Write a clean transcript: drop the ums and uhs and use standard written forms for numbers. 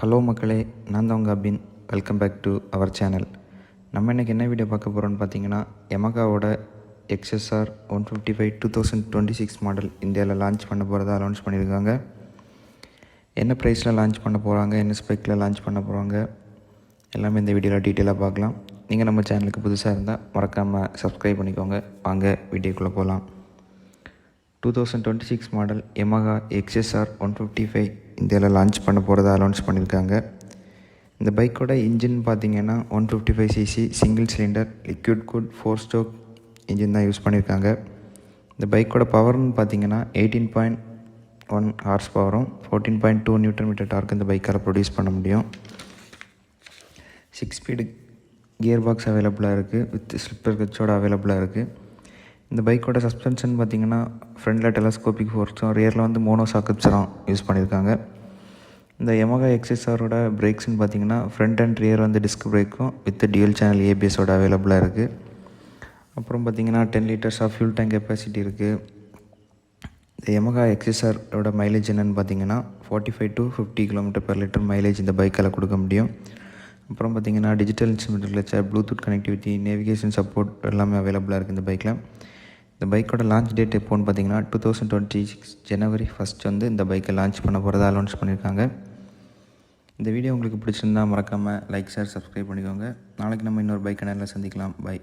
Hello மக்களே, நான் தான் உங்கள் Abin. Welcome back to our channel. நம்ம இன்றைக்கி என்ன வீடியோ பார்க்க போகிறோன்னு பார்த்தீங்கன்னா, யமகாவோட XSR 155 2026 மாடல் இந்தியாவில் லான்ச் பண்ண போகிறதா அனௌன்ஸ் பண்ணியிருக்காங்க. என்ன ப்ரைஸில் லான்ச் பண்ண போகிறாங்க, என்ன ஸ்பெக்கில் லான்ச் பண்ண போகிறாங்க, எல்லாமே இந்த வீடியோவில் டீட்டெயிலாக பார்க்கலாம். நீங்கள் நம்ம சேனலுக்கு புதுசாக இருந்தால் மறக்காமல் சப்ஸ்கிரைப் பண்ணிக்கோங்க. வாங்க வீடியோக்குள்ளே போகலாம். 2026 மாடல் யமகா XSR 155 இந்தியாவில் லான்ச் பண்ண போகிறதா அனௌன்ஸ் பண்ணியிருக்காங்க. இந்த பைக்கோட இன்ஜின் பார்த்தீங்கன்னா 155cc single cylinder liquid cooled 4 stroke engine தான் யூஸ் பண்ணியிருக்காங்க. இந்த பைக்கோட பவர்னு பார்த்தீங்கன்னா 18.1 ஹார்ஸ் பவரும் 14.2 நியூட்டன் மீட்டர் டார்க் இந்த பைக்கால் ப்ரொடியூஸ் பண்ண முடியும். 6 ஸ்பீடு கியர் பாக்ஸ் அவைலபிளாக இருக்குது, வித் ஸ்லிப்பர் கட்சோட அவைலபிளாக இருக்குது. இந்த பைக்கோட சஸ்பென்ஷன் பார்த்திங்கன்னா ஃப்ரண்டில் டெலஸ்கோபிக் ஃபோர்ஸும் ரியரில் வந்து மோனோ சாக்கப்ஸரும் யூஸ் பண்ணியிருக்காங்க. இந்த யமகா XSRோட பிரேக்ஸ்ன்னு பார்த்திங்கன்னா ஃப்ரண்ட் அண்ட் ரியர் வந்து டிஸ்க் பிரேக்கும் வித் டியூல் சேனல் ABSோட அவைலபிளாக இருக்குது. அப்புறம் பார்த்திங்கன்னா 10 litres of fuel tank capacity இருக்குது. இந்த யமகா XSRோட மைலேஜ் என்னென்னு பார்த்திங்கன்னா 45 to 50 km/லிட்டர் மைலேஜ் இந்த பைக்கால் கொடுக்க முடியும். அப்புறம் பார்த்திங்கன்னா digital instrument cluster, Bluetooth connectivity, navigation support எல்லாமே அவைலபிளாக இருக்குது இந்த பைக்கில். இந்த பைக்கோட லான்ச் டேட் எப்போன்னு பார்த்தீங்கன்னா 2026 ஜனவரி 1 வந்து இந்த பைக்கை லான்ச் பண்ண போகிறதா அனௌன்ஸ் பண்ணியிருக்காங்க. இந்த வீடியோ உங்களுக்கு பிடிச்சிருந்தால் மறக்காமல் லைக், ஷேர், சப்ஸ்கிரைப் பண்ணிக்கோங்க. நாளைக்கு நம்ம இன்னொரு பைக் சேனலில் சந்திக்கலாம். பை.